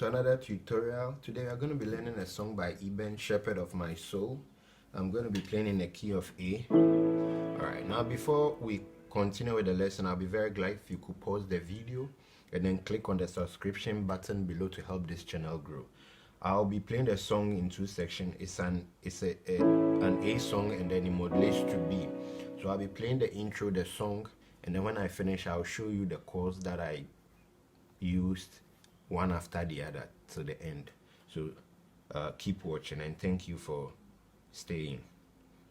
to another tutorial. Today we are going to be learning a song by Eben, Shepherd of My Soul. I'm going to be playing in the key of A. Alright, now before we continue with the lesson, I'll be very glad if you could pause the video and then click on the subscription button below to help this channel grow. I'll be playing the song in two sections. It's an A song and then it modulates to B. So I'll be playing the intro, the song, and then when I finish I'll show you the chords that I used one after the other to the end. So keep watching and thank you for staying.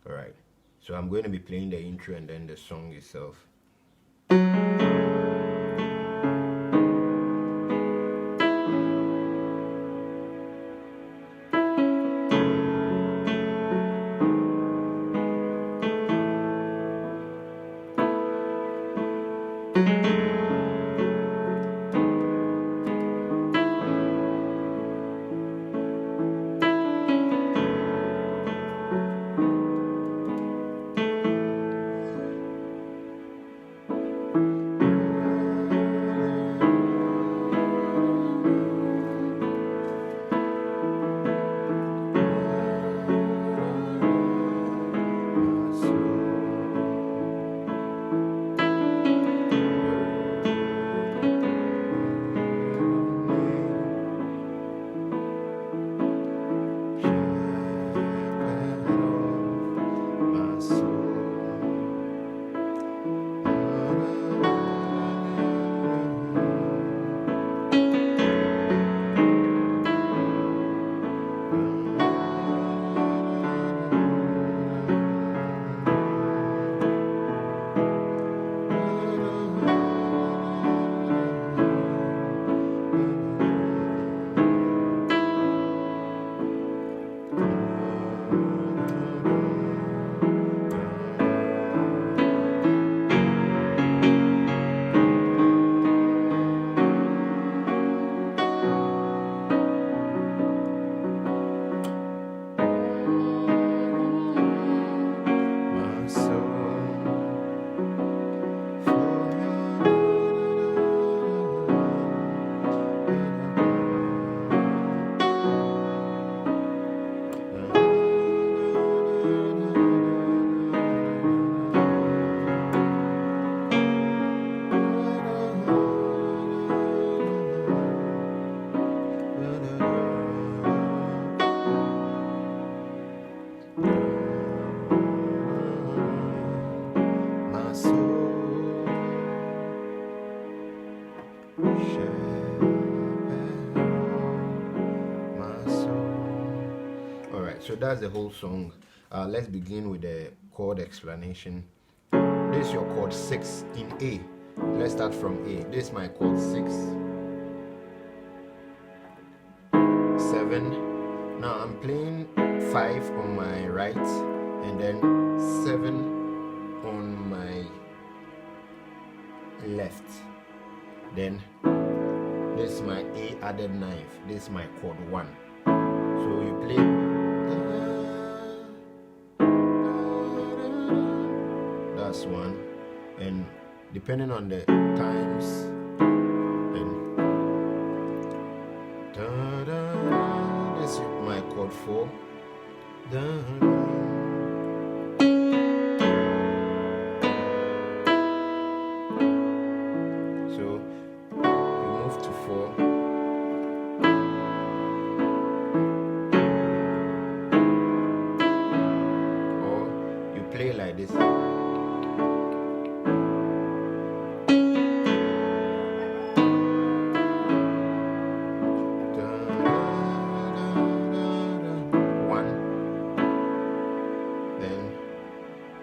Alright, so I'm going to be playing the intro and then the song itself. Alright, so that's the whole song. Let's begin with the chord explanation. This is your chord 6 in A. Let's start from A. This is my chord 6, 7. Now I'm playing 5 on my right and then 7 on my left. Then this is my A added 9. This is my chord 1. So you play, that's 1, and depending on the times, then this is my chord 4. So you move to 4. Play like this. One. Then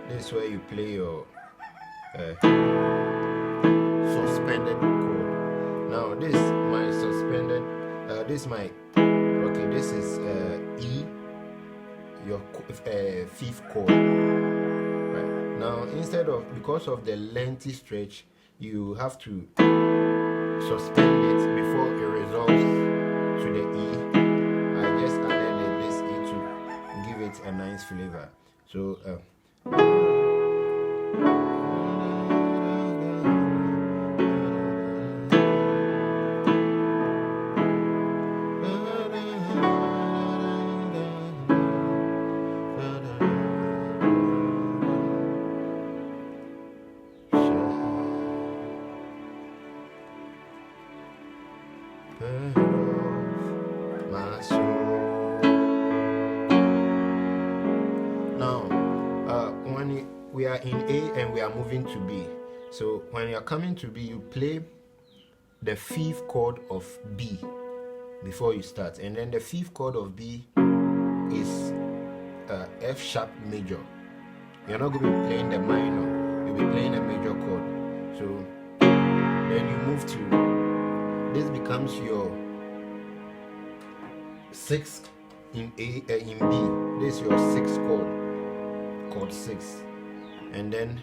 this is where you play your suspended chord. Now this is my suspended. This is my okay. This is E, your 5th chord. Now, because of the lengthy stretch, you have to suspend it before it resolves to the E. I just added this E to give it a nice flavor. So, we are in A and we are moving to B. So when you are coming to B, you play the fifth chord of B before you start, and then the fifth chord of B is F sharp major. You're not going to be playing the minor, you'll be playing a major chord. So then you move to, this becomes your sixth in A, in B. This is your sixth chord 6, and then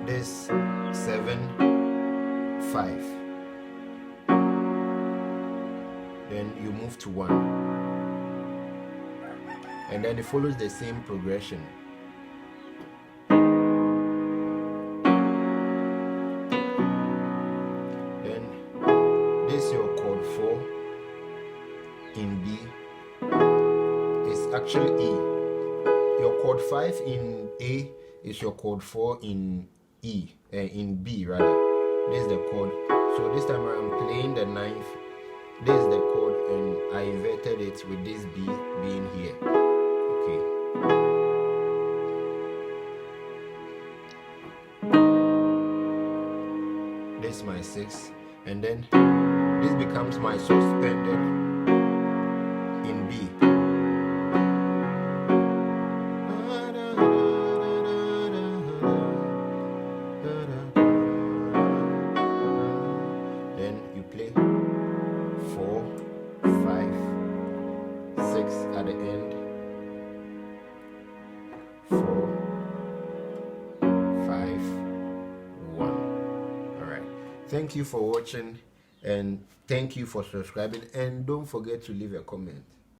this 7, 5. Then you move to 1, and then it follows the same progression. Then this is your chord 4 in B. It's actually E. Your chord 5 in A is your chord 4 in E, in B rather. This is the chord. So this time I'm playing the ninth. This is the chord, and I inverted it with this B being here. Okay. This is my 6, and then this becomes my suspended in B. Then you play 4, 5, 6 at the end. 4, 5, 1. Alright. Thank you for watching, and thank you for subscribing, and don't forget to leave a comment.